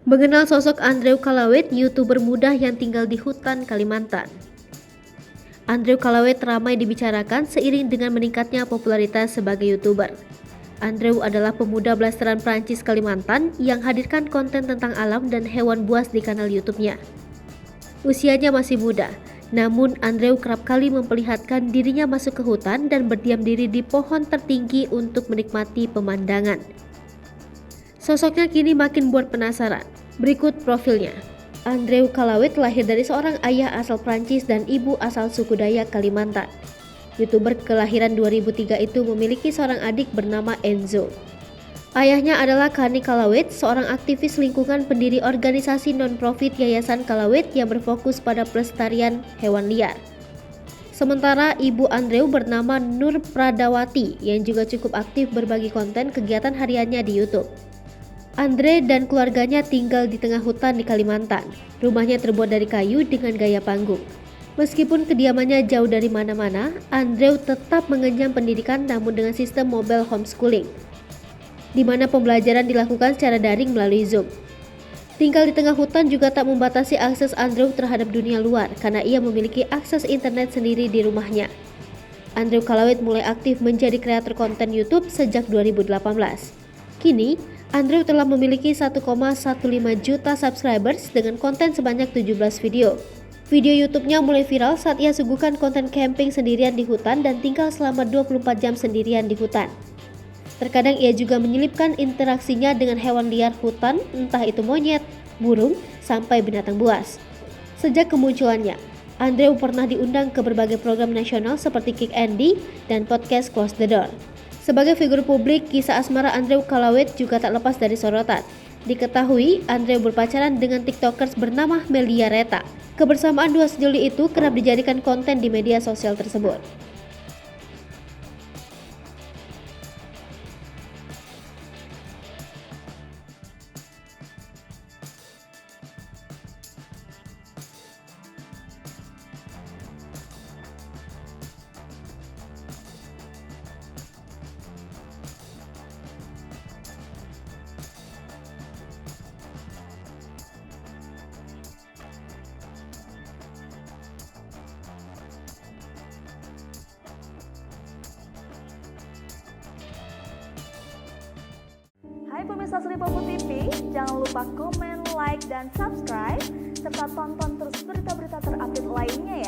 Mengenal sosok Andrew Kalawet, YouTuber muda yang tinggal di hutan Kalimantan. Andrew Kalawet ramai dibicarakan seiring dengan meningkatnya popularitas sebagai YouTuber. Andrew adalah pemuda blasteran Prancis Kalimantan yang hadirkan konten tentang alam dan hewan buas di kanal YouTube-nya. Usianya masih muda, namun Andrew kerap kali memperlihatkan dirinya masuk ke hutan dan berdiam diri di pohon tertinggi untuk menikmati pemandangan. Sosoknya kini makin buat penasaran. Berikut profilnya. Andrew Kalawet lahir dari seorang ayah asal Prancis dan ibu asal suku Dayak Kalimantan. YouTuber kelahiran 2003 itu memiliki seorang adik bernama Enzo. Ayahnya adalah Kani Kalawet, seorang aktivis lingkungan pendiri organisasi non-profit Yayasan Kalawet yang berfokus pada pelestarian hewan liar. Sementara ibu Andrew bernama Nur Pradawati yang juga cukup aktif berbagi konten kegiatan hariannya di YouTube. Andre dan keluarganya tinggal di tengah hutan di Kalimantan. Rumahnya terbuat dari kayu dengan gaya panggung. Meskipun kediamannya jauh dari mana-mana, Andrew tetap mengenyam pendidikan namun dengan sistem mobile homeschooling, di mana pembelajaran dilakukan secara daring melalui Zoom. Tinggal di tengah hutan juga tak membatasi akses Andrew terhadap dunia luar karena ia memiliki akses internet sendiri di rumahnya. Andrew Kalawet mulai aktif menjadi kreator konten YouTube sejak 2018. Kini, Andrew telah memiliki 1,15 juta subscribers dengan konten sebanyak 17 video. Video YouTube-nya mulai viral saat ia suguhkan konten camping sendirian di hutan dan tinggal selama 24 jam sendirian di hutan. Terkadang ia juga menyelipkan interaksinya dengan hewan liar hutan, entah itu monyet, burung, sampai binatang buas. Sejak kemunculannya, Andrew pernah diundang ke berbagai program nasional seperti Kick Andy dan podcast Close the Door. Sebagai figur publik, kisah asmara Andrew Kalawet juga tak lepas dari sorotan. Diketahui, Andrew berpacaran dengan tiktokers bernama Melia Reta. Kebersamaan dua sejoli itu kerap dijadikan konten di media sosial tersebut. Hai pemirsa Sri Popo TV, jangan lupa komen, like, dan subscribe, serta tonton terus berita-berita terupdate lainnya ya.